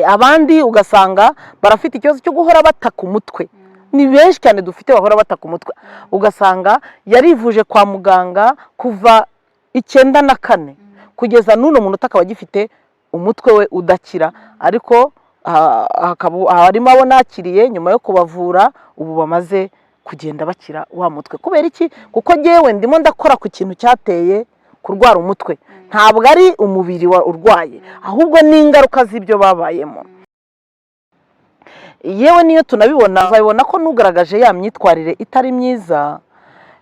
abandi ugasanga barafite ikibazo cyo guhora bataka umutwe. Ni benshi cyane dufite bahora bataka umutwe, ugasanga yarivuje kwa muganga kuva 94 kugeza n'uno muntu akaba agifite umutwe we udakira, ariko harimo abo nakiriye nyuma yo kubavura ubu bamaze kugenda bakira wa mutwe. Kubera iki? Kuko jewe ndimo ndakora ku kintu cyateye kurwara umutwe, ntabwo ari umubiri wa urwaye, ahubwo ni ingaruka z'ibyo babayemo. Yewe niyo tunabibona bazabona ko nugaragaje ya myitwarire itari myiza,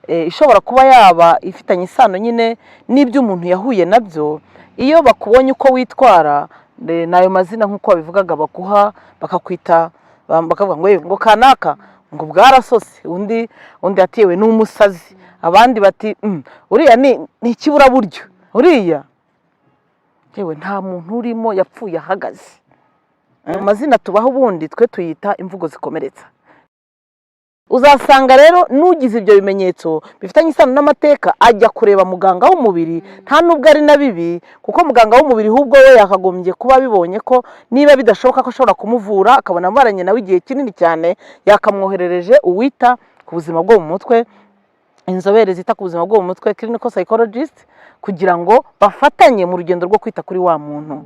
ishobora kuba yaba ifitanye isano nyine n'ibyo umuntu yahuye nabyo. Iyo bakubonye uko witwara nayo mazina nk'uko babivugaga bakuha, bakakwita bakavuga ngo kanaka ngo bwarasose, undi yatewe n'umusazi, abandi bati uriya ni ikibura buryo, uriya yewe nta muntu urimo yapfuye ahagaze. Amazina tubaho ubundi twe tuyita imvugo zikomeretsa. Uzasanga rero nugize ibyo bimenyetso bifitanye isano n'amateka ajya kureba muganga w'umubiri, nta nubwo ari na bibi, kuko muganga w'umubiri ahubwo we yakagombye kuba bibonye ko niba bidashoboka ko ashobora kumuvura akabona amaranye nawe igihe kinini cyane, yakamwoherereje uwita ku buzima bwo mu mutwe, inzobere zita ku buzima bwo mu mutwe, clinical psychologist, kugira ngo bafatanye mu rugendo rwo kwita kuri wa muntu.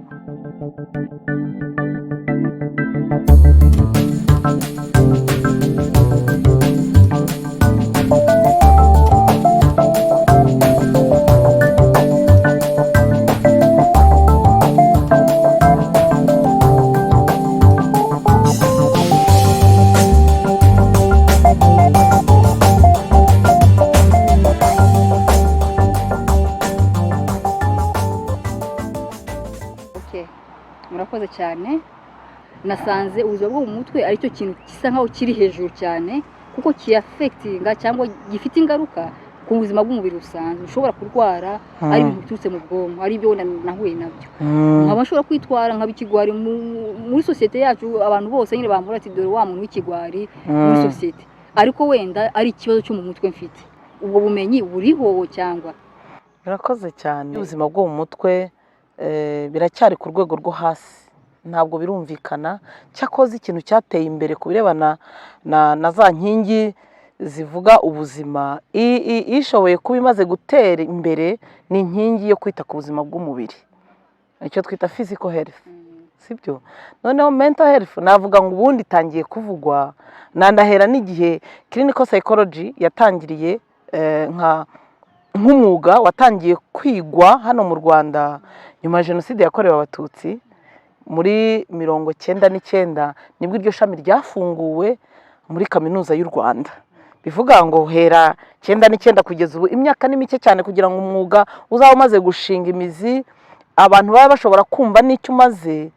Murakoze cyane. Nasanze ubuzima bwo mu mutwe ari cyo kintu gisa nkaho kiri hejuru cyane, kuko kiafectinga cyangwa gifite ingaruka ku buzima bw'umubiri usanzwe. Ushobora kurwara ari ibintu biturutse mu bwonko, ari ibyo nahuye nabyo. Nkaba nshobora kwitwara nk'abikigwari muri societe yacu, abantu bose nyine bambura ati dore wa muntu w'ikigwari muri societe, ariko wenda ari ikibazo cyo mu mutwe mfite. Ubwo bumenyi buriho cyangwa? Murakoze cyane. Ubuzima bwo mu mutwe biracyari ku rwego rwo hasi, ntabwo birumvikana. Cyakoze ikintu cyateye imbere ku birebana na za nkingi zivuga ubuzima, ishoboye kuba imaze gutera imbere ni inkingi yo kwita ku buzima bw'umubiri, icyo twita physical health, sibyo? Noneho mental health navuga ngo ubundi itangiye kuvugwa, nandahera n'igihe clinical psychology yatangiriye nk'umwuga watangiye kwigwa hano mu Rwanda nyuma ya jenoside yakorewe abatutsi muri 1999, nibwo iryo shami ryafunguwe muri kaminuza y'u Rwanda. Bivuga ngo hera 99 kugeza ubu imyaka ni mike cyane kugira ngo umwuga uzaba umaze gushinga imizi, abantu baba bashobora kumva n'icyo umaze,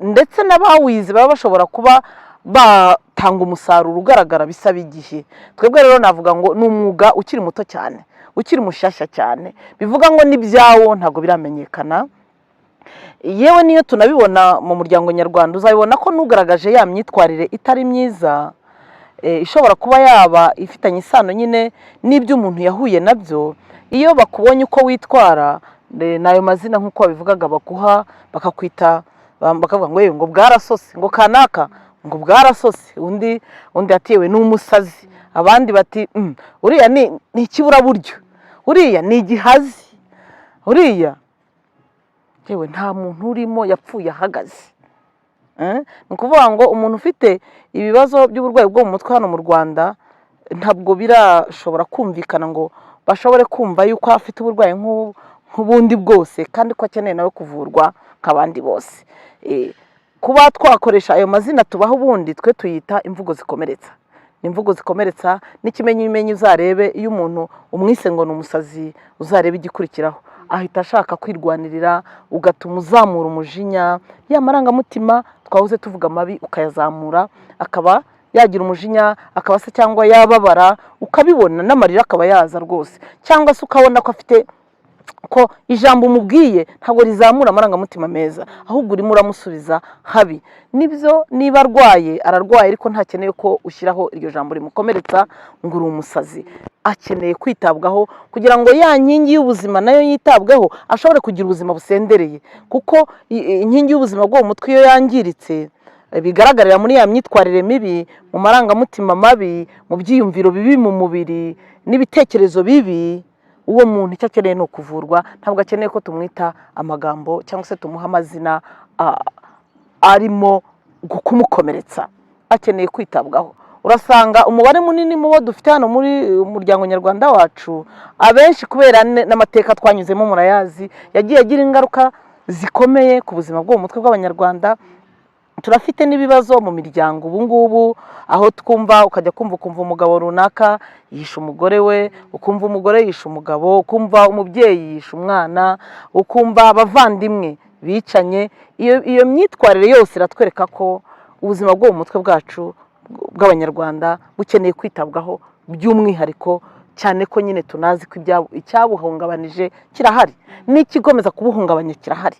ndetse n'abawize baba bashobora kuba batanga umusaruro ugaragara bisaba igihe. Twebwe rero navuga ngo ni umwuga ukiri muto cyane, ukiri mushasha cyane, bivuga ngo n'ibyawo ntago biramenyekana. Yewe niyo tunabibona mu muryango nyarwanda uzabibona ko nugaragaje ya myitwarire itari myiza, ishobora kuba yaba ifitanye isano nyine n'ibyo umuntu yahuye nabyo. Iyo bakubonye uko witwara nayo mazina nk'uko babivugaga bakuha, bakakwita bakavuga ngo bwarasose, ngo kanaka ngo bwarasose, undi yatewe n'umusazi, abandi bati uriya ni ikibura buryo, uriya ni igihazi, uriya yewe nta muntu urimo yapfuye ahagaze. Ni ukuvuga ngo umuntu ufite ibibazo by'uburwayi bwo mu mutwe hano mu Rwanda ntabwo birashobora kumvikana ngo bashobore kumva yuko afite uburwayi nk'ubundi bwose, kandi ko akeneye nawe kuvurwa nk'abandi bose. Kuba twakoresha ayo mazina tubaho ubundi twe tuyita imvugo zikomeretsa. Ni imvugo zikomeretsa, n'ikimenyimenyi uzarebe iyo umuntu umwise ngo ni umusazi, uzarebe igikurikiraho ahita ashaka kwirwanirira, ugatuma uzamura umujinya, ya marangamutima twahoze tuvuga mabi ukayazamura, akaba yagira umujinya, akaba se cyangwa yababara, ukabibona n'amarira akaba yaza rwose, cyangwa se ukabona ko afite ko ijambo umubwiye ntabwo rizamura amarangamutima meza, ahubwo urimo uramusubiza habi. Nibyo niba arwaye ararwaye, ariko ntakeneye ko ushyiraho iryo jambo rimukomeretsa ngo uri umusazi. Akeneye kwitabwaho kugira ngo ya nkingi y'ubuzima nayo yitabweho, ashobore kugira ubuzima busendereye, kuko inkingi y'ubuzima bwo mu mutwe iyo yangiritse bigaragarira muri ya myitwarire mibi, mu marangamutima mabi, mu byiyumviro bibi mu mubiri n'ibitekerezo bibi. Uwo muntu icyo akeneye ni ukuvurwa, ntabwo akeneye ko tumwita amagambo cyangwa se tumuha amazina arimo kumukomeretsa. Akeneye kwitabwaho. Urasanga umubare munini mu bo dufite hano muri umuryango nyarwanda wacu, abenshi kubera n'amateka twanyuzemo murayazi, yagiye agira ingaruka zikomeye ku buzima bwo mu mutwe bw'abanyarwanda. Turafite n'ibibazo mu miryango ubu ngubu, aho twumva ukajya kumva umugabo runaka yishe umugore we, ukumva umugore yishe umugabo, ukumva umubyeyi yishe umwana, ukumva abavandimwe bicanye. Iyo myitwarire yose iratwereka ko ubuzima bwo mu mutwe bwacu bw'abanyarwanda bukeneye kwitabwaho by'umwihariko, cyane ko nyine tunazi ko icyabuhungabanije kirahari n'ikigomeza kubuhungabanya kirahari.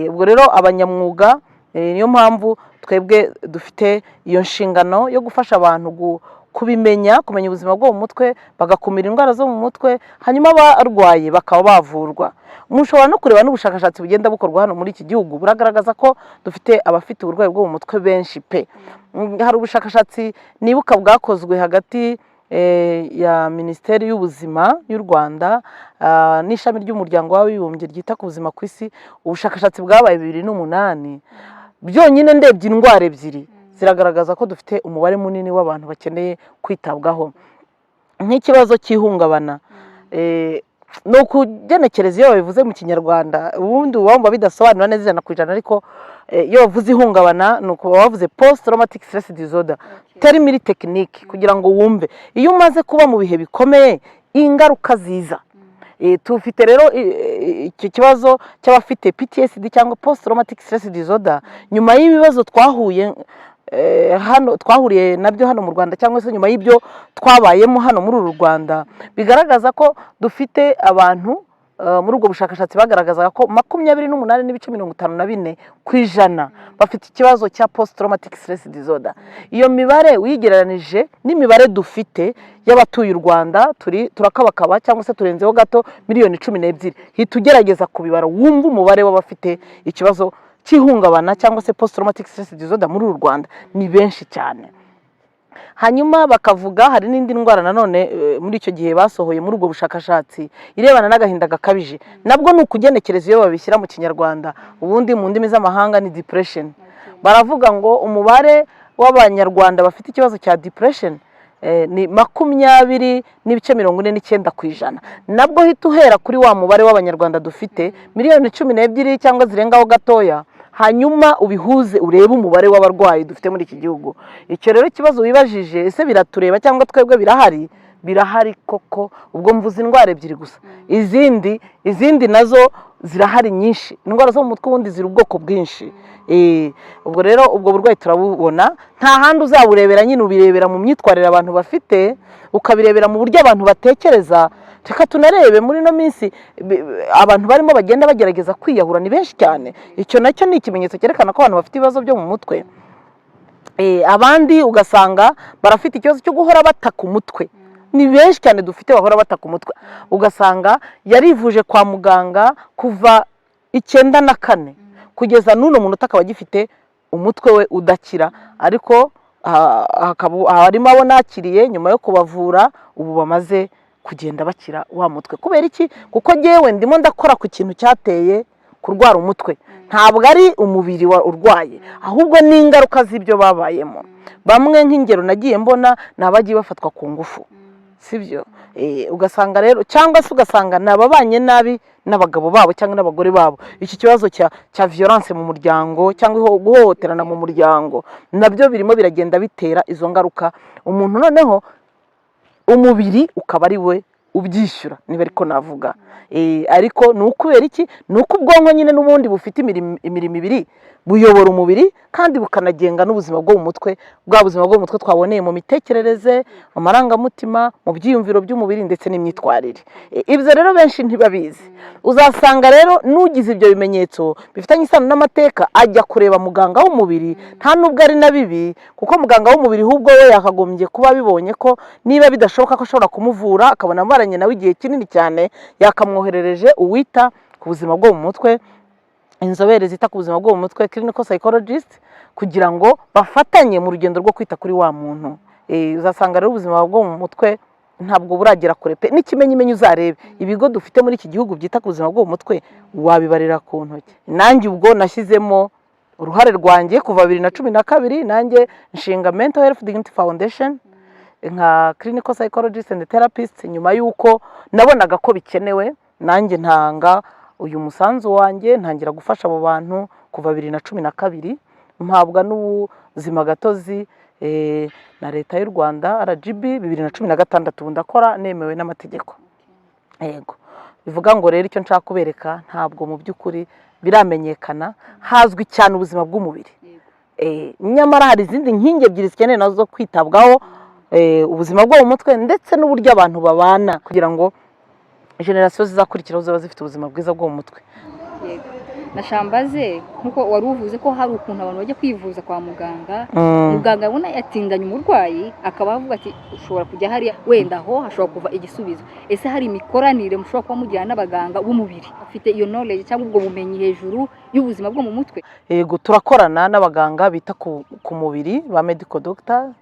Ubwo rero abanyamwuga, niyo mpamvu twebwe dufite iyo nshingano yo gufasha abantu kumenya ubuzima bwo mu mutwe, bagakumira indwara zo mu mutwe, hanyuma abarwaye bakaba bavurwa. Mushobora no kureba n'ubushakashatsi bugenda bukorwa hano muri iki gihugu, buragaragaza ko dufite abafite uburwayi bwo mu mutwe benshi pe. Hari ubushakashatsi nibuka bwakozwe hagati ya Minisiteri y'Ubuzima y'u Rwanda n'ishami ry'umuryango w'abibumbye ryita ku buzima ku isi. Ubushakashatsi bwabaye 2008, byonyine ndebye indwara ebyiri ziragaragaza ko dufite umubare munini w'abantu bakeneye kwitabwaho. Nk'ikibazo cy'ihungabana, ni ukugenekereza iyo babivuze mu kinyarwanda, ubundi wumva bidasobanura neza ijana ku ijana, ariko iyo bavuze ihungabana ni uko bavuze post traumatic stress disorder, termini technique, kugira ngo wumve iyo umaze kuba mu bihe bikomeye ingaruka ziza. Tufite rero icyo kibazo cy'abafite PTSD cyangwa post traumatic stress disorder, nyuma y'ibibazo twahuriye nabyo hano mu Rwanda, cyangwa se nyuma y'ibyo twabayemo hano muri uru Rwanda, bigaragaza ko dufite abantu muri ubwo bushakashatsi bagaragazaga ko 28.54% bafite ikibazo cya post traumatic stress disorder. Iyo mibare uyigereranije n'imibare dufite y'abatuye u Rwanda, turakabakaba cyangwa se turenzeho gato miliyoni 12, hita ugerageza kubibara wumva umubare w'abafite ikibazo cy'ihungabana cyangwa se post traumatic stress disorder muri uru Rwanda ni benshi cyane. Hanyuma bakavuga hari n'indi ndwara nanone muri icyo gihe basohoye muri ubwo bushakashatsi irebana n'agahinda gakabije, nabwo ni ukugenekereza iyo babishyira mu kinyarwanda, ubundi mu ndimi z'amahanga ni depression. Baravuga ngo umubare w'abanyarwanda bafite ikibazo cya depression ni 20.49%. Nabwo hita uhera kuri wa mubare w'abanyarwanda dufite miliyoni 12 cyangwa zirengaho gatoya, hanyuma ubihuze urebe umubare w'abarwayi dufite muri iki gihugu. Icyo rero ikibazo wibajije, ese biratureba cyangwa twebwe birahari koko. Ubwo mvuze indwara ebyiri gusa, izindi nazo zirahari nyinshi. Indwara zo mu mutwe ubundi ziri ubwoko bwinshi. Ubwo rero ubwo burwayi turabubona, nta handi uzaburebera, nyine ubirebera mu myitwarire abantu bafite, ukabirebera mu buryo abantu batekereza. Reka tunarebe muri no minsi abantu barimo bagenda bagerageza kwiyahura ni benshi cyane. Icyo nacyo ni ikimenyetso cyerekana ko abantu bafite ibibazo byo mu mutwe. Abandi ugasanga barafite ikibazo cyo guhora bataka umutwe, ni benshi cyane dufite bahora bataka umutwe. Ugasanga yarivuje kwa muganga kuva 94 kugeza n'uno muntu akaba agifite umutwe we udakira, ariko harimo abo nakiriye nyuma yo kubavura ubu bamaze kugenda bakira wa mutwe. Kubera iki? Kuko jyewe ndimo ndakora ku kintu cyateye kurwara umutwe, ntabwo ari umubiri urwaye, ahubwo ni ingaruka z'ibyo babayemo. Bamwe nk'ingero nagiye mbona nabagiye bafatwa ku ngufu, sibyo? Ugasanga rero, cyangwa se ugasanga nababanye nabi n'abagabo babo cyangwa n'abagore babo. Iki kibazo cya violence mu muryango cyangwa guhohoterana mu muryango, nabyo birimo biragenda bitera izo ngaruka. Umuntu noneho umubiri ukaba ari we ubyishyura niba ariko navuga. Ariko ni ukubera iki? Ni uko ubwonko nyine n'ubundi bufite imirimo ibiri, buyobora umubiri kandi bukanagenga n'ubuzima bwo mu mutwe, bwa buzima bwo mu mutwe twaboneye mu mitekerereze, mu marangamutima, mu byiyumviro by'umubiri ndetse n'imyitwarire. Ibyo rero benshi ntibabizi. Uzasanga rero n'ugize ibyo bimenyetso bifitanye isano n'amateka ajya kureba muganga w'umubiri, nta nubwo ari na bibi, kuko muganga w'umubiri ahubwo we yakagombye kuba abibonye ko niba bidashoboka ko ashobora kumuvura akabona amaranye nawe igihe kinini cyane, yakamwoherereje uwita ku buzima bwo mu mutwe, inzobere zita ku buzima bwo mu mutwe, clinical psychologist, kugira ngo bafatanye mu rugendo rwo kwita kuri wa muntu. Uzasanga rero ubuzima bwo mu mutwe ntabwo buragera kure pe. N'ikimenyimenyi uzarebe ibigo dufite muri iki gihugu byita ku buzima bwo mu mutwe wabibarira ku ntoki. Nanjye ubwo nashyizemo uruhare rwanjye kuva 2012, nanjye nshinga Mental Health Dignity Foundation nka clinical psychologist and therapist, nyuma y'uko nabonaga ko bikenewe, nanjye ntanga uyu musanzu wanjye, ntangira gufasha abo bantu kuva 2012, mpabwa n'ubuzima gatozi na leta y'u Rwanda RGB 2016, ndakora nemewe n'amategeko. Yego, bivuga ngo rero icyo nshaka kubereka ntabwo mu by'ukuri biramenyekana, hazwi cyane ubuzima bw'umubiri. Nyamara hari izindi nkingi ebyiri zikeneye nazo zo kwitabwaho, ubuzima bwo mu mutwe ndetse n'uburyo abantu babana, kugira ngo generasiyo zizakurikiraho zaba zifite ubuzima bwiza bwo mu mutwe. Nashambaze nkuko wari uvuze ko hari ukuntu abantu bajya kwivuza kwa muganga, muganga abona yatindanye umurwayi akaba avuga ati ushobora kujya hariya wenda aho hashobora kuva igisubizo. Ese hari imikoranire mushobora kuba mujyana n'abaganga b'umubiri afite iyo knowledge cyangwa ubwo bumenyi hejuru y'ubuzima bwo mu mutwe? Yego, turakorana n'abaganga bita ku mubiri ba medical doctors.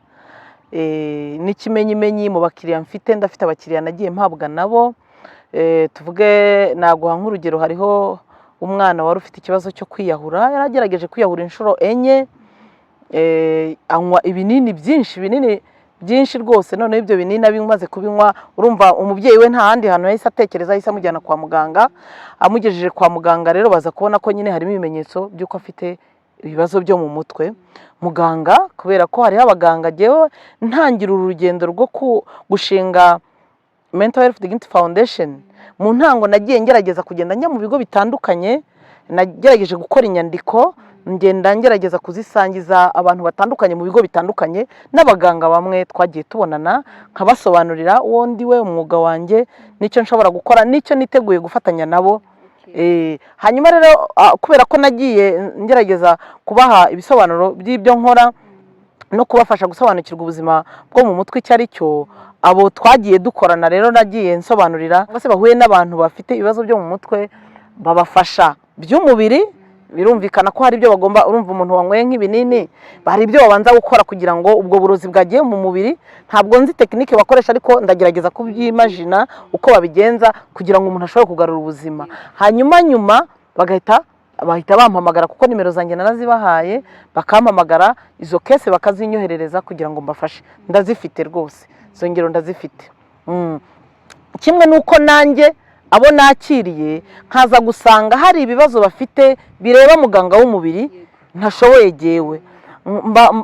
N'ikimenyimenyi mu bakiriya mfite, ndafite abakiriya nagiye mpabwa nabo. Tuvuge naguha nk'urugero, hariho umwana wari ufite ikibazo cyo kwiyahura, yaragerageje kwiyahura inshuro 4, anywa ibinini byinshi rwose. None ibyo binini abimaze kubinywa, urumva umubyeyi we nta handi hantu yahise atekereza, yahise amujyana kwa muganga. Amugejeje kwa muganga rero baza kubona ko nyine harimo ibimenyetso by'uko afite ibibazo byo mu mutwe. Muganga, kubera ko hariho abaganga, jyewe ntangira urugendo rwo gushinga Mental Health Dignity Foundation, mu ntango nagiye ngerageza kugenda njya mu bigo bitandukanye, nagerageje gukora inyandiko, ngenda ngerageza kuzisangiza abantu batandukanye mu bigo bitandukanye, n'abaganga bamwe twagiye tubonana nkabasobanurira uwo ndi we, umwuga wanjye, n'icyo nshobora gukora, n'icyo niteguye gufatanya nabo. Hanyuma rero kubera ko nagiye ngerageza kubaha ibisobanuro by'ibyo nkora no kubafasha gusobanukirwa ubuzima bwo mu mutwe icyo ari cyo, abo twagiye dukorana rero nagiye nsobanurira bose bahuye n'abantu bafite ibibazo byo mu mutwe, babafasha by'umubiri. Birumvikana ko hari ibyo bagomba, urumva umuntu wanyweye nk'ibinini bari ibyo babanza gukora kugira ngo ubwo burozi bwagiye mu mubiri. Ntabwo nzi tekinike bakoresha, ariko ndagerageza kubyimagina uko babigenza kugira ngo umuntu ashobore kugarura ubuzima. Hanyuma nyuma bahita bampamagara, kuko nimero zanjye narazibahaye, bakampamagara, izo kese bakazinyoherereza kugira ngo mbafashe. Ndazifite rwose, izo ngero ndazifite. Kimwe nuko nanjye abo nakiriye nkaza gusanga hari ibibazo bafite bireba muganga w'umubiri ntashoboye jyewe,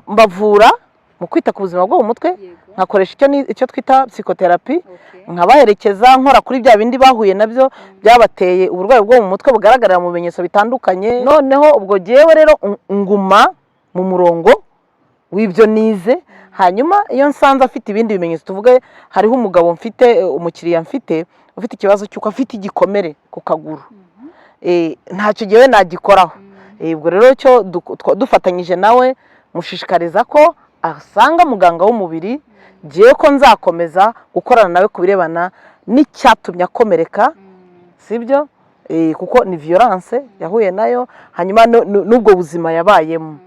mbavura mu kwita ku buzima bwo mu mutwe, nkakoresha icyo twita psychotherapy, nkabaherekeza nkora kuri bya bindi bahuye nabyo byabateye uburwayi bwo mu mutwe bugaragarira mu bimenyetso bitandukanye. Noneho ubwo jyewe rero nguma mu murongo w'ibyo nize. Hanyuma iyo nsanze afite ibindi bimenyetso, tuvuge hariho umugabo mfite, umukiriya mfite ufite ikibazo cy'uko afite igikomere ku kaguru, ntacyo jyewe nagikoraho. Ubwo rero cyo dufatanyije nawe mushishikariza ko asanga muganga w'umubiri, jyewe ko nzakomeza gukorana nawe ku birebana n'icyatumye akomereka, sibyo? Kuko ni violence yahuye nayo, hanyuma n'ubwo buzima yabayemo.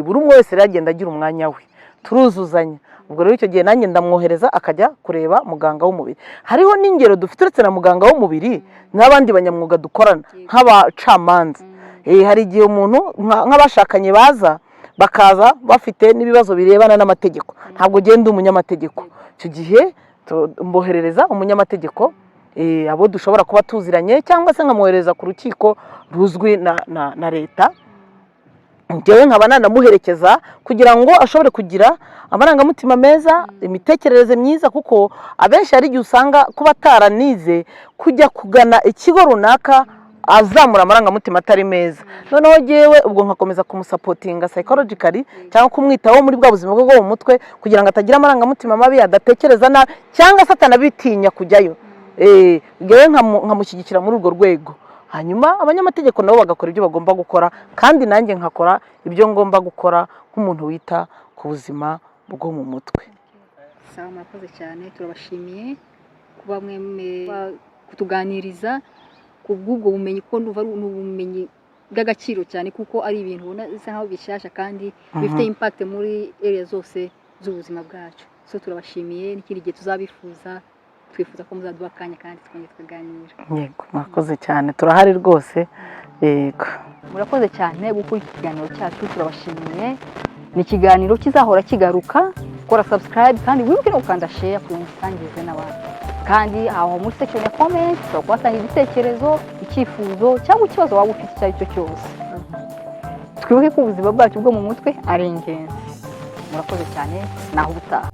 Buri umwe wese rero agenda agira umwanya we, turuzuzanya. Ubwo rero icyo gihe nanjye ndamwohereza akajya kureba muganga w'umubiri. Hariho n'ingero dufite uretse na muganga w'umubiri n'abandi banyamwuga dukorana nk'abacamanza. Hari igihe umuntu nk'abashakanye baza bakaza bafite n'ibibazo birebana n'amategeko, ntabwo genda umunyamategeko. Icyo gihe mboherereza umunyamategeko, abo dushobora kuba tuziranye, cyangwa se nkamwohereza ku rukiko ruzwi na leta, njyewe nkaba nanamuherekeza kugira ngo ashobore kugira amarangamutima meza, imitekerereze myiza, kuko abenshi hari igihe usanga kuba ataranize kujya kugana ikigo runaka azamura amarangamutima atari meza. Noneho jyewe ubwo nkakomeza kumusapotinga psychologically cyangwa kumwitaho muri bwa buzima bwo mu mutwe kugira ngo atagira amarangamutima mabi, adatekereza nabi cyangwa se atanabitinya kujyayo. Jyewe nkamushyigikira muri urwo rwego, hanyuma abanyamategeko nabo bagakora ibyo bagomba gukora, kandi nanjye nkakora ibyo ngomba gukora nk'umuntu wita ku buzima bwo mu mutwe. Sawa, murakoze cyane, turabashimiye kuba kutuganiriza ku bw'ubwo bumenyi, ko ndumva ari ubumenyi bw'agaciro cyane, kuko ari ibintu ubona bisa nkaho bishyashya kandi bifite impact muri area zose z'ubuzima bwacu. So turabashimiye, n'ikindi gihe tuzabifuza, twifuza ko muzaduha akanya kandi twongera tukaganira. Yego, murakoze cyane, turahari rwose. Yego, murakoze cyane gukora iki kiganiro cyacu, turabashimiye. Ni ikiganiro kizahora kigaruka, kora subscribe kandi wibuke no gukanda share kugira ngo usangize n'abantu. Kandi aho muri section ya comment twakwatanga igitekerezo, icyifuzo cyangwa ikibazo waba ufite icyo ari cyo cyose. Twibuke ko ubuzima bwacu bwo mu mutwe ari ingenzi. Murakoze cyane, naho ubutaha.